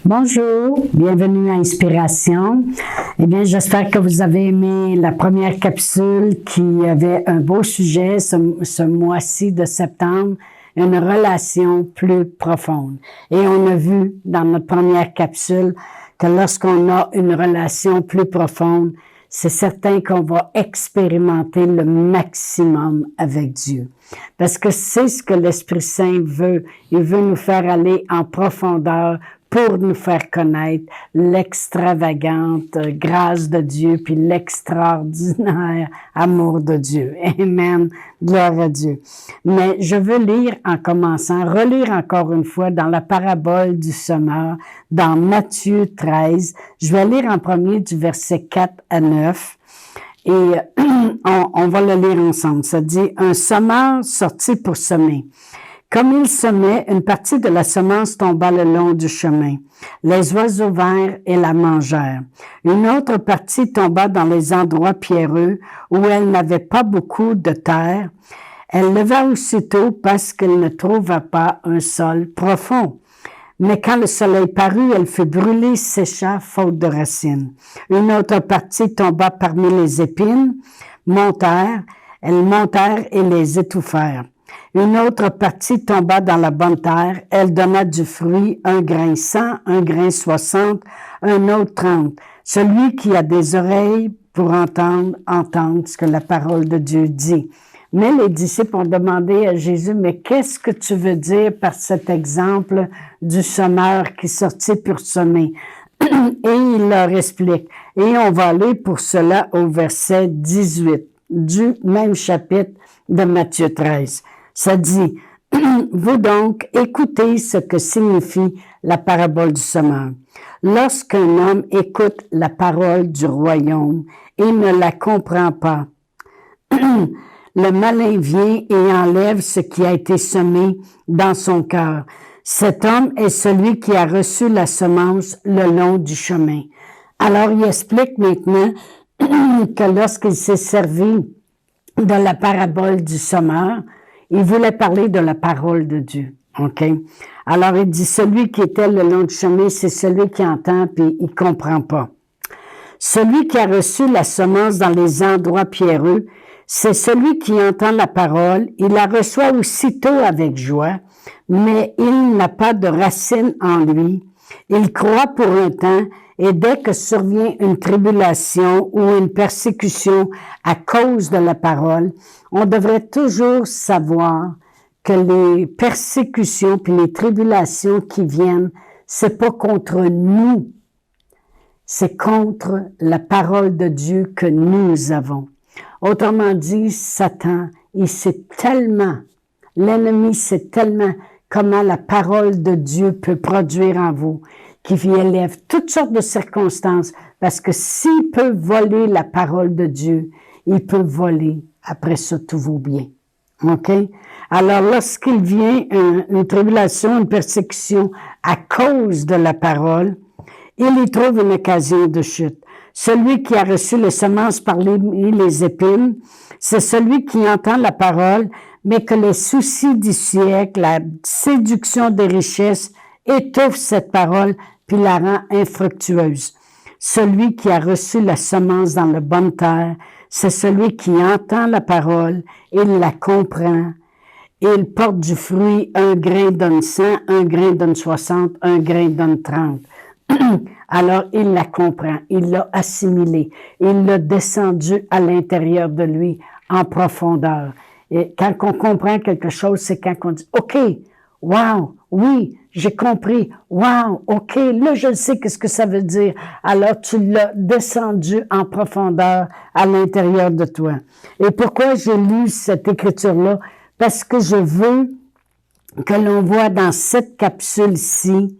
Bonjour, bienvenue à Inspiration. Eh bien, j'espère que vous avez aimé la première capsule qui avait un beau sujet ce mois-ci de septembre, une relation plus profonde. Et on a vu dans notre première capsule que lorsqu'on a une relation plus profonde, c'est certain qu'on va expérimenter le maximum avec Dieu. Parce que c'est ce que l'Esprit Saint veut. Il veut nous faire aller en profondeur pour nous faire connaître l'extravagante grâce de Dieu puis l'extraordinaire amour de Dieu. Amen. Gloire à Dieu. Mais je veux lire en commençant, relire encore une fois dans la parabole du semeur, dans Matthieu 13. Je vais lire en premier du verset 4 à 9. Et on va le lire ensemble. Ça dit, un semeur sortit pour semer. Comme il semait, une partie de la semence tomba le long du chemin. Les oiseaux vinrent et la mangèrent. Une autre partie tomba dans les endroits pierreux où elle n'avait pas beaucoup de terre. Elle leva aussitôt parce qu'elle ne trouva pas un sol profond. Mais quand le soleil parut, elle fut brûlée, sécha, faute de racines. Une autre partie tomba parmi les épines, elles montèrent et les étouffèrent. Une autre partie tomba dans la bonne terre, elle donna du fruit, un grain 100, un grain 60, un autre 30. Celui qui a des oreilles pour entendre ce que la parole de Dieu dit. Mais les disciples ont demandé à Jésus, mais qu'est-ce que tu veux dire par cet exemple du semeur qui sortit pour semer? Et il leur explique. Et on va aller pour cela au verset 18 du même chapitre de Matthieu 13. Ça dit, vous donc, écoutez ce que signifie la parabole du semeur. Lorsqu'un homme écoute la parole du royaume et ne la comprend pas, le malin vient et enlève ce qui a été semé dans son cœur. Cet homme est celui qui a reçu la semence le long du chemin. Alors, il explique maintenant que lorsqu'il s'est servi de la parabole du semeur, il voulait parler de la parole de Dieu. OK? Alors, il dit, celui qui était le long du chemin, c'est celui qui entend puis il comprend pas. Celui qui a reçu la semence dans les endroits pierreux, c'est celui qui entend la parole, il la reçoit aussitôt avec joie, mais il n'a pas de racine en lui. Il croit pour un temps, et dès que survient une tribulation ou une persécution à cause de la parole, on devrait toujours savoir que les persécutions puis les tribulations qui viennent, c'est pas contre nous, c'est contre la parole de Dieu que nous avons. Autrement dit, Satan, il sait tellement, l'ennemi sait tellement comment la parole de Dieu peut produire en vous, qu'il élève toutes sortes de circonstances, parce que s'il peut voler la parole de Dieu, il peut voler après ça tous vos biens. OK? Alors, lorsqu'il vient une tribulation, une persécution à cause de la parole, il y trouve une occasion de chute. Celui qui a reçu les semences parmi les épines, c'est celui qui entend la parole, mais que les soucis du siècle, la séduction des richesses, étouffent cette parole puis la rend infructueuse. Celui qui a reçu la semence dans la bonne terre, c'est celui qui entend la parole, il la comprend, il porte du fruit, un grain donne 100, un grain donne 60, un grain donne 30. Alors, il la comprend, il l'a assimilée, il l'a descendu à l'intérieur de lui, en profondeur. Et quand on comprend quelque chose, c'est quand on dit, OK, wow, oui, j'ai compris, wow, OK, là, je sais qu'est-ce que ça veut dire. Alors, tu l'as descendu en profondeur à l'intérieur de toi. Et pourquoi j'ai lu cette écriture-là? Parce que je veux que l'on voit dans cette capsule-ci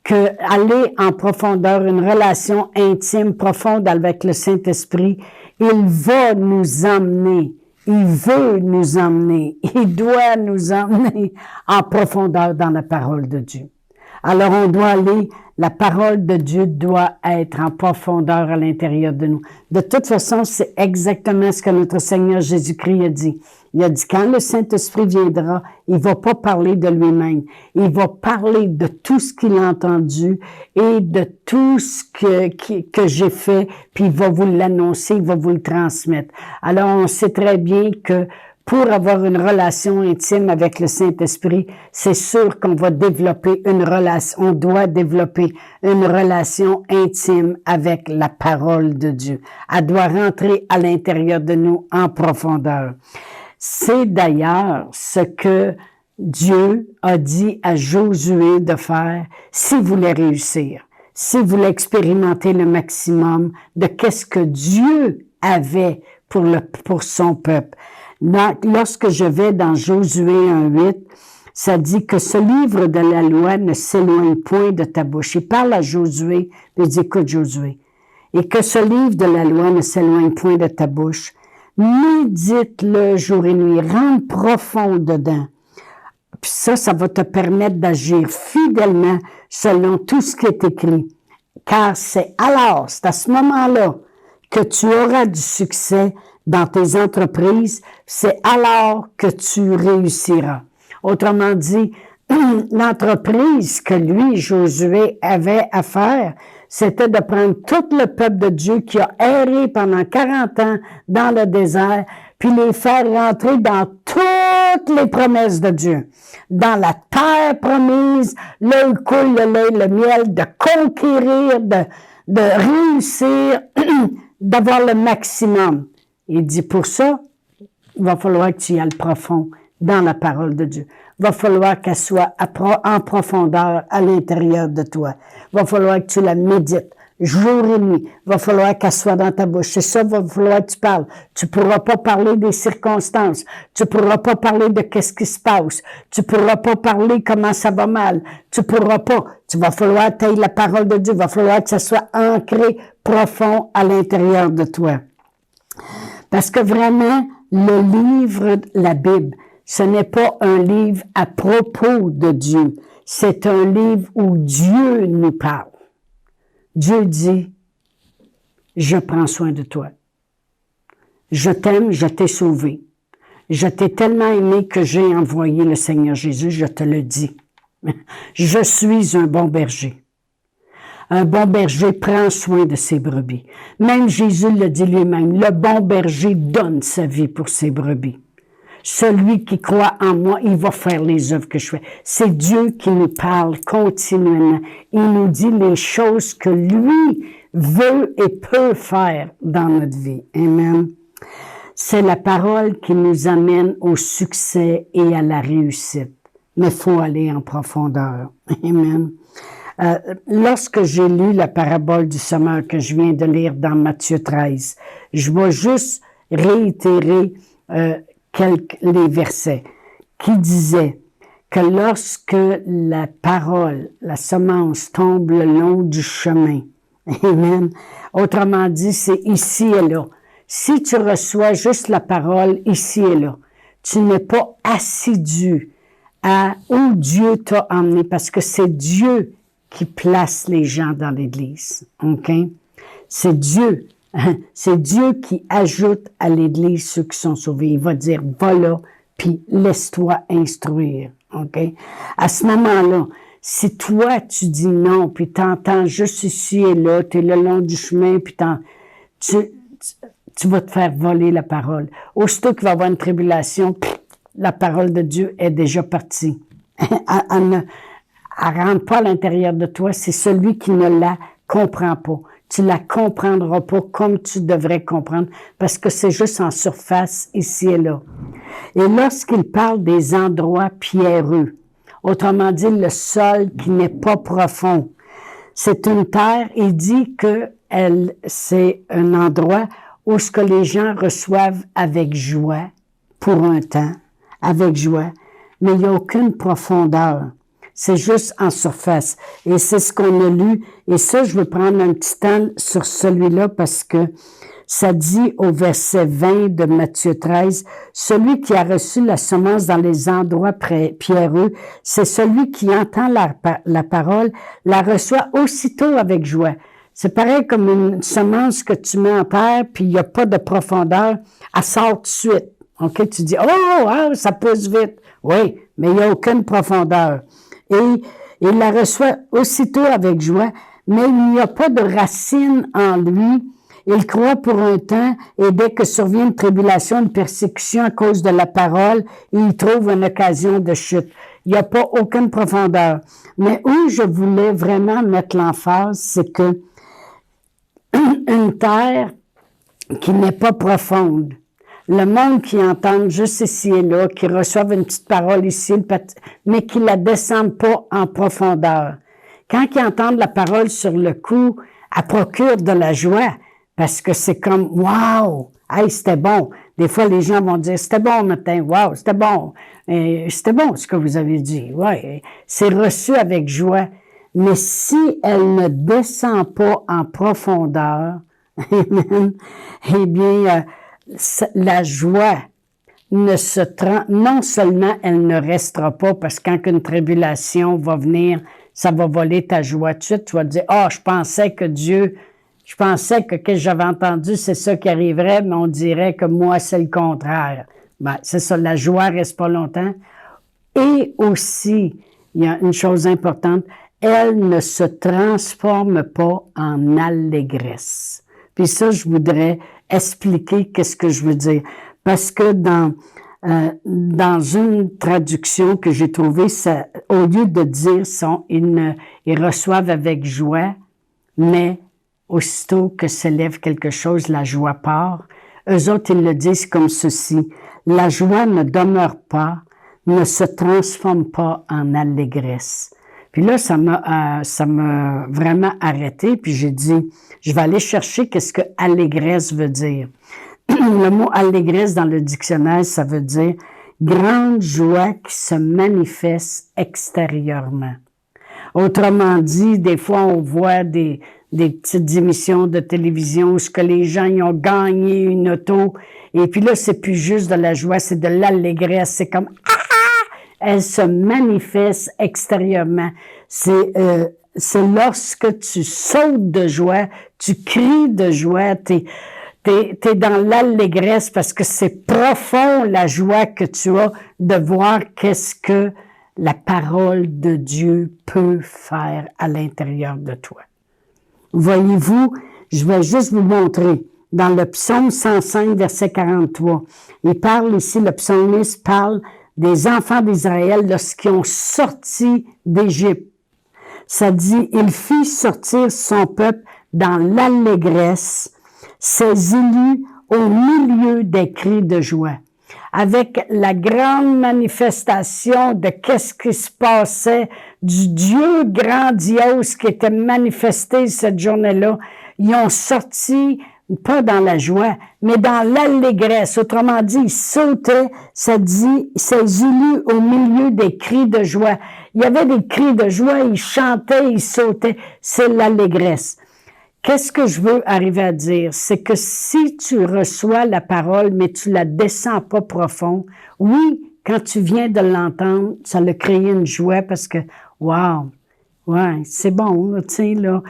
que aller en profondeur, une relation intime, profonde avec le Saint-Esprit, il va nous emmener, il veut nous emmener, il doit nous emmener en profondeur dans la parole de Dieu. Alors, on doit aller La parole de Dieu doit être en profondeur à l'intérieur de nous. De toute façon, c'est exactement ce que notre Seigneur Jésus-Christ a dit. Il a dit, quand le Saint-Esprit viendra, il va pas parler de lui-même. Il va parler de tout ce qu'il a entendu et de tout ce que j'ai fait, puis il va vous l'annoncer, il va vous le transmettre. Alors, on sait très bien que pour avoir une relation intime avec le Saint-Esprit, c'est sûr qu'on va développer une relation, on doit développer une relation intime avec la parole de Dieu. Elle doit rentrer à l'intérieur de nous en profondeur. C'est d'ailleurs ce que Dieu a dit à Josué de faire s'il voulait réussir, s'il voulait expérimenter le maximum de qu'est-ce que Dieu avait pour son peuple. Lorsque je vais dans Josué 1:8, ça dit que ce livre de la loi ne s'éloigne point de ta bouche. Il parle à Josué, il dit, écoute Josué, et que ce livre de la loi ne s'éloigne point de ta bouche. Médite-le jour et nuit, rentre profond dedans. Puis ça va te permettre d'agir fidèlement selon tout ce qui est écrit. Car c'est à ce moment-là, que tu auras du succès dans tes entreprises, c'est alors que tu réussiras. Autrement dit, l'entreprise que lui, Josué, avait à faire, c'était de prendre tout le peuple de Dieu qui a erré pendant 40 ans dans le désert, puis les faire rentrer dans toutes les promesses de Dieu. Dans la terre promise, là où coule le lait, le miel, de conquérir, de réussir, d'avoir le maximum. Il dit, pour ça, il va falloir que tu ailles profond dans la parole de Dieu. Il va falloir qu'elle soit en profondeur à l'intérieur de toi. Il va falloir que tu la médites jour et nuit. Il va falloir qu'elle soit dans ta bouche. C'est ça, il va falloir que tu parles. Tu ne pourras pas parler des circonstances. Tu ne pourras pas parler de qu'est-ce qui se passe. Tu ne pourras pas parler comment ça va mal. Tu ne pourras pas. Tu vas falloir tailler la parole de Dieu. Il va falloir que ça soit ancré profond à l'intérieur de toi. Parce que vraiment, le livre, la Bible, ce n'est pas un livre à propos de Dieu. C'est un livre où Dieu nous parle. Dieu dit, je prends soin de toi. Je t'aime, je t'ai sauvé. Je t'ai tellement aimé que j'ai envoyé le Seigneur Jésus, je te le dis. Je suis un bon berger. Un bon berger prend soin de ses brebis. Même Jésus le dit lui-même, le bon berger donne sa vie pour ses brebis. Celui qui croit en moi, il va faire les œuvres que je fais. C'est Dieu qui nous parle continuellement. Il nous dit les choses que lui veut et peut faire dans notre vie. Amen. C'est la parole qui nous amène au succès et à la réussite. Mais il faut aller en profondeur. Amen. Lorsque j'ai lu la parabole du semeur que je viens de lire dans Matthieu 13, je vais juste réitérer les versets qui disaient que lorsque la parole, la semence tombe le long du chemin, amen, autrement dit, c'est ici et là. Si tu reçois juste la parole ici et là, tu n'es pas assidu à où Dieu t'a emmené, parce que c'est Dieu qui place les gens dans l'Église. OK? C'est Dieu. C'est Dieu qui ajoute à l'Église ceux qui sont sauvés. Il va dire, va là, puis laisse-toi instruire. OK? À ce moment-là, si toi, tu dis non, puis t'entends juste ici et là, tu es le long du chemin, puis tu vas te faire voler la parole. Aussitôt qu'il va y avoir une tribulation, la parole de Dieu est déjà partie. Elle ne rentre pas à l'intérieur de toi, c'est celui qui ne la comprend pas. Tu la comprendras pas comme tu devrais comprendre, parce que c'est juste en surface, ici et là. Et lorsqu'il parle des endroits pierreux, autrement dit, le sol qui n'est pas profond, c'est une terre, il dit que c'est un endroit où ce que les gens reçoivent avec joie, pour un temps, avec joie, mais il n'y a aucune profondeur. C'est juste en surface. Et c'est ce qu'on a lu. Et ça, je veux prendre un petit temps sur celui-là parce que Ça dit au verset 20 de Matthieu 13, « Celui qui a reçu la semence dans les endroits pierreux, c'est celui qui entend la parole, la reçoit aussitôt avec joie. » C'est pareil comme une semence que tu mets en terre, puis il n'y a pas de profondeur, elle sort tout de suite. OK? Tu dis, oh, ça pousse vite. Oui, mais il n'y a aucune profondeur. Et il la reçoit aussitôt avec joie, mais il n'y a pas de racine en lui. Il croit pour un temps, et dès que survient une tribulation, une persécution à cause de la parole, il trouve une occasion de chute. Il n'y a pas aucune profondeur. Mais où je voulais vraiment mettre l'emphase, c'est que une terre qui n'est pas profonde, le monde qui entend juste ici et là, qui reçoivent une petite parole ici, mais qui la descendent pas en profondeur. Quand ils entendent la parole sur le coup, elle procure de la joie, parce que c'est comme, wow, hey, c'était bon. Des fois, les gens vont dire, c'était bon matin, wow, c'était bon. C'était bon ce que vous avez dit. Ouais, c'est reçu avec joie. Mais si elle ne descend pas en profondeur, eh bien, la joie non seulement elle ne restera pas, parce que quand une tribulation va venir, ça va voler ta joie tout de suite. Tu vas te dire, je pensais que ce que j'avais entendu, c'est ça qui arriverait, mais on dirait que moi, c'est le contraire. Ben, c'est ça, la joie reste pas longtemps. Et aussi, il y a une chose importante, elle ne se transforme pas en allégresse. Puis ça, je voudrais expliquer qu'est-ce que je veux dire. Parce que dans une traduction que j'ai trouvée, ça, au lieu de dire ils reçoivent avec joie, mais aussitôt que s'élève quelque chose, la joie part. Eux autres, ils le disent comme ceci. La joie ne demeure pas, ne se transforme pas en allégresse. Puis là, ça m'a vraiment arrêté, puis j'ai dit, je vais aller chercher qu'est-ce que allégresse veut dire. Le mot allégresse dans le dictionnaire, ça veut dire grande joie qui se manifeste extérieurement. Autrement dit, des fois, on voit des petites émissions de télévision où ce que les gens ils ont gagné une auto, et puis là, c'est plus juste de la joie, c'est de l'allégresse. C'est comme elle se manifeste extérieurement. C'est lorsque tu sautes de joie, tu cries de joie, t'es dans l'allégresse parce que c'est profond la joie que tu as de voir qu'est-ce que la parole de Dieu peut faire à l'intérieur de toi. Voyez-vous, je vais juste vous montrer. Dans le psaume 105, verset 43, le psalmiste parle des enfants d'Israël lorsqu'ils ont sorti d'Égypte. Ça dit, il fit sortir son peuple dans l'allégresse, ses élus au milieu des cris de joie. Avec la grande manifestation de qu'est-ce qui se passait, du Dieu grandiose qui était manifesté cette journée-là, ils ont sorti, pas dans la joie, mais dans l'allégresse. Autrement dit, ils sautaient, ça dit, ces élus au milieu des cris de joie. Il y avait des cris de joie, ils chantaient, ils sautaient. C'est l'allégresse. Qu'est-ce que je veux arriver à dire? C'est que si tu reçois la parole, mais tu la descends pas profond, oui, quand tu viens de l'entendre, ça a créé une joie parce que, wow, ouais, c'est bon, tu sais, là,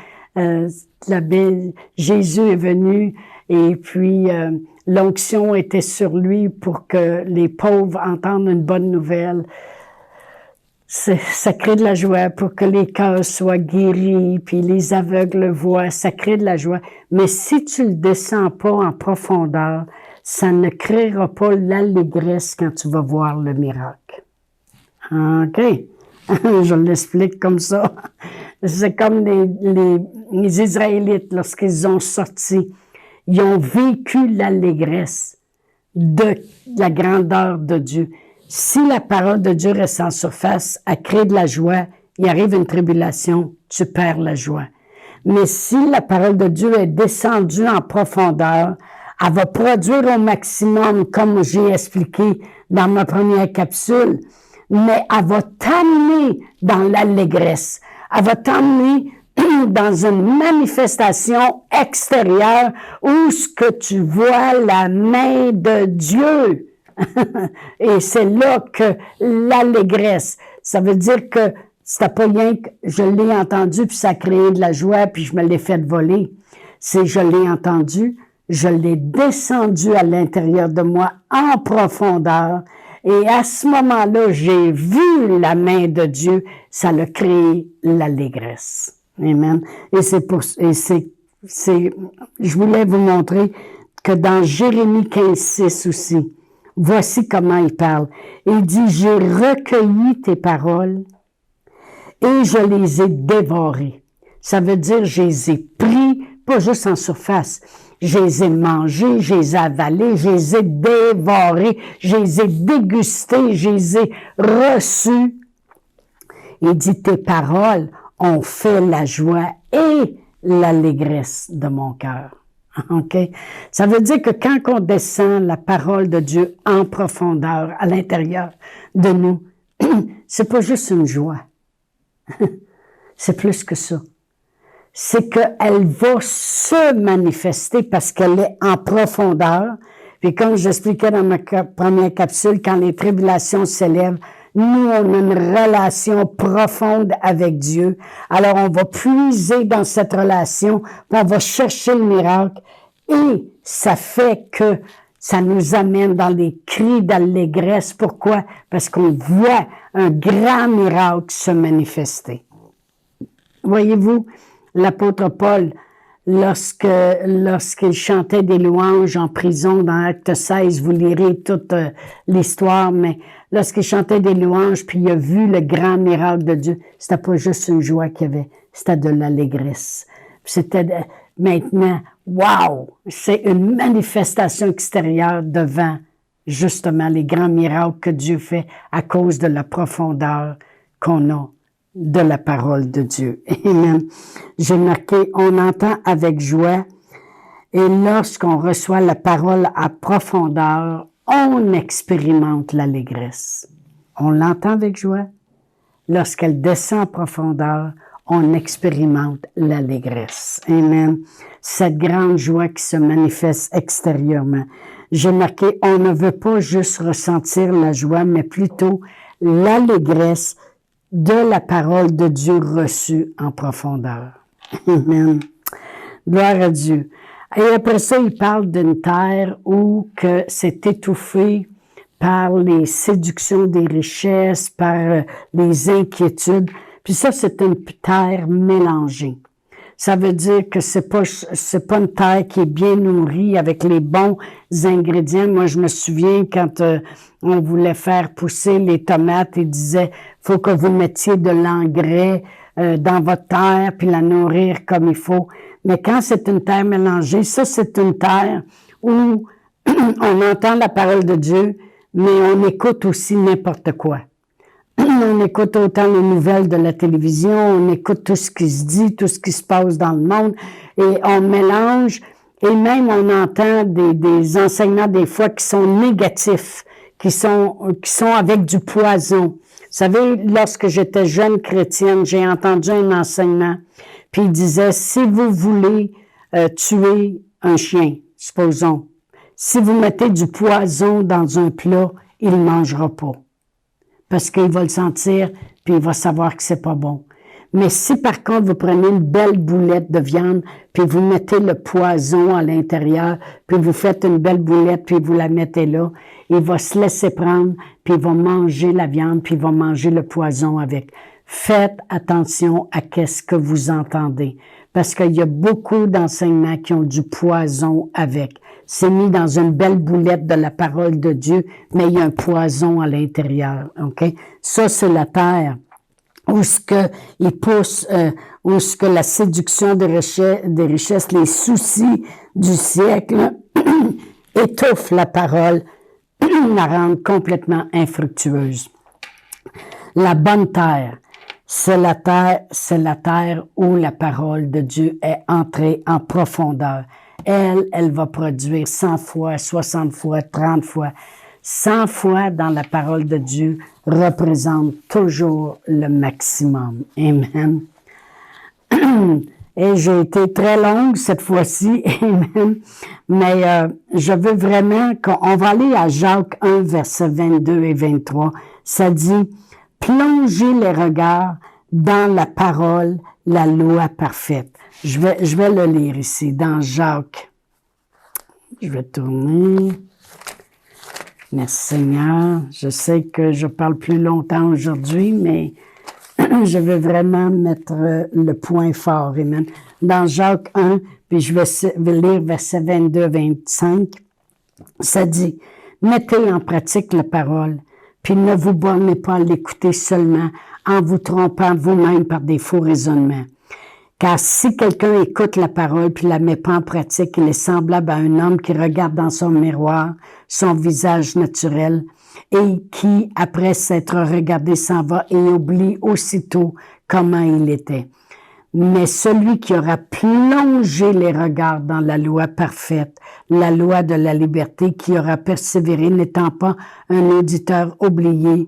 Jésus est venu et puis l'onction était sur lui pour que les pauvres entendent une bonne nouvelle. Ça crée de la joie pour que les cœurs soient guéris, puis les aveugles voient, ça crée de la joie. Mais si tu le descends pas en profondeur, ça ne créera pas l'allégresse quand tu vas voir le miracle. OK? Je l'explique comme ça. C'est comme les Israélites, lorsqu'ils ont sorti, ils ont vécu l'allégresse de la grandeur de Dieu. Si la parole de Dieu reste en surface, elle crée de la joie, il arrive une tribulation, tu perds la joie. Mais si la parole de Dieu est descendue en profondeur, elle va produire au maximum, comme j'ai expliqué dans ma première capsule, mais elle va t'amener dans l'allégresse. Elle va t'amener dans une manifestation extérieure où ce que tu vois la main de Dieu. Et c'est là que l'allégresse, ça veut dire que c'était pas rien que je l'ai entendu puis ça a créé de la joie puis je me l'ai fait voler. C'est je l'ai entendu, je l'ai descendu à l'intérieur de moi en profondeur et à ce moment-là, j'ai vu la main de Dieu, ça a créé l'allégresse. Amen. Et je voulais vous montrer que dans Jérémie 15:6 aussi, voici comment il parle. Il dit, j'ai recueilli tes paroles et je les ai dévorées. Ça veut dire, je les ai pris, pas juste en surface. Je les ai mangés, je les ai avalés, je les ai dévorés, je les ai dégustés, je les ai reçus. Il dit, tes paroles ont fait la joie et l'allégresse de mon cœur. OK? Ça veut dire que quand on descend la parole de Dieu en profondeur, à l'intérieur de nous, c'est pas juste une joie. C'est plus que ça. C'est qu'elle va se manifester parce qu'elle est en profondeur. Puis comme j'expliquais dans ma première capsule, quand les tribulations s'élèvent, nous, on a une relation profonde avec Dieu. Alors, on va puiser dans cette relation, puis on va chercher le miracle. Et ça fait que ça nous amène dans les cris d'allégresse. Pourquoi? Parce qu'on voit un grand miracle se manifester. Voyez-vous, l'apôtre Paul, lorsqu'il chantait des louanges en prison dans Acte 16, vous lirez toute l'histoire, mais lorsqu'il chantait des louanges, puis il a vu le grand miracle de Dieu, c'était pas juste une joie qu'il y avait, c'était de l'allégresse. C'était maintenant, wow! C'est une manifestation extérieure devant justement les grands miracles que Dieu fait à cause de la profondeur qu'on a de la parole de Dieu. Amen. J'ai marqué, on entend avec joie, et lorsqu'on reçoit la parole à profondeur, on expérimente l'allégresse. On l'entend avec joie. Lorsqu'elle descend en profondeur, on expérimente l'allégresse. Amen. Cette grande joie qui se manifeste extérieurement. J'ai marqué, on ne veut pas juste ressentir la joie, mais plutôt l'allégresse de la parole de Dieu reçue en profondeur. Amen. Gloire à Dieu. Et après ça, il parle d'une terre où que c'est étouffé par les séductions des richesses, par les inquiétudes. Puis ça, c'est une terre mélangée. Ça veut dire que c'est pas une terre qui est bien nourrie avec les bons ingrédients. Moi, je me souviens quand on voulait faire pousser les tomates, il disait, faut que vous mettiez de l'engrais dans votre terre puis la nourrir comme il faut. Mais quand c'est une terre mélangée, ça, c'est une terre où on entend la parole de Dieu, mais on écoute aussi n'importe quoi. On écoute autant les nouvelles de la télévision, on écoute tout ce qui se dit, tout ce qui se passe dans le monde, et on mélange, et même on entend des enseignements des fois qui sont négatifs, qui sont avec du poison. Vous savez, lorsque j'étais jeune chrétienne, j'ai entendu un enseignement, puis il disait, si vous voulez tuer un chien, supposons, si vous mettez du poison dans un plat, il ne mangera pas. Parce qu'il va le sentir, puis il va savoir que c'est pas bon. Mais si par contre vous prenez une belle boulette de viande, puis vous mettez le poison à l'intérieur, puis vous faites une belle boulette, puis vous la mettez là, il va se laisser prendre, puis il va manger la viande, puis il va manger le poison avec. Faites attention à qu'est-ce que vous entendez, parce qu'il y a beaucoup d'enseignements qui ont du poison avec. C'est mis dans une belle boulette de la parole de Dieu, mais il y a un poison à l'intérieur, OK? Ça, c'est la terre où ce que il pousse, où ce que la séduction des richesses, les soucis du siècle étouffent la parole, la rendent complètement infructueuse. La bonne terre, c'est la terre où la parole de Dieu est entrée en profondeur. Elle va produire 100 fois, 60 fois, 30 fois. 100 fois dans la parole de Dieu représente toujours le maximum. Amen. Et j'ai été très longue cette fois-ci, mais je veux vraiment qu'on va aller à Jacques 1, versets 22 et 23. Ça dit, « Plongez les regards dans la parole, la loi parfaite. » Je vais le lire ici, dans Jacques. Je vais tourner. Merci Seigneur. Je sais que je parle plus longtemps aujourd'hui, mais je veux vraiment mettre le point fort. Amen. Dans Jacques 1, puis je vais lire versets 22-25, ça dit, « Mettez en pratique la parole, puis ne vous bornez pas à l'écouter seulement en vous trompant vous-même par des faux raisonnements. Car si quelqu'un écoute la parole puis la met pas en pratique, il est semblable à un homme qui regarde dans son miroir son visage naturel et qui, après s'être regardé, s'en va et oublie aussitôt comment il était. Mais celui qui aura plongé les regards dans la loi parfaite, la loi de la liberté, qui aura persévéré, n'étant pas un auditeur oublieux,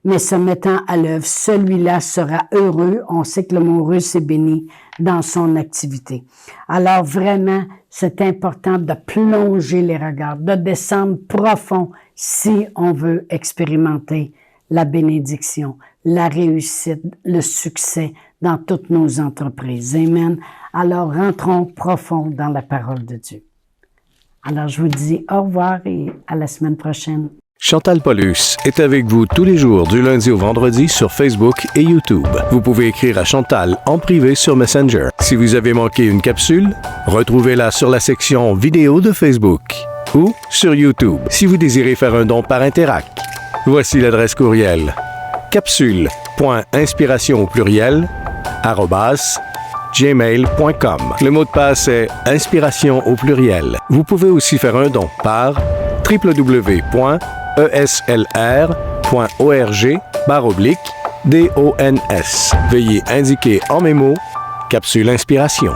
mais se mettant à l'œuvre, celui-là sera heureux. On sait que le mot heureux, c'est béni dans son activité. Alors vraiment, c'est important de plonger les regards, de descendre profond si on veut expérimenter la bénédiction, la réussite, le succès dans toutes nos entreprises. Amen. Alors, rentrons profond dans la parole de Dieu. Alors, je vous dis au revoir et à la semaine prochaine. Chantal Paulus est avec vous tous les jours du lundi au vendredi sur Facebook et YouTube. Vous pouvez écrire à Chantal en privé sur Messenger. Si vous avez manqué une capsule, retrouvez-la sur la section vidéo de Facebook ou sur YouTube si vous désirez faire un don par Interact. Voici l'adresse courriel capsule.inspiration au pluriel @gmail.com. Le mot de passe est inspiration au pluriel. Vous pouvez aussi faire un don par www.eslr.org/dons. Veuillez indiquer en mémo Capsule Inspiration.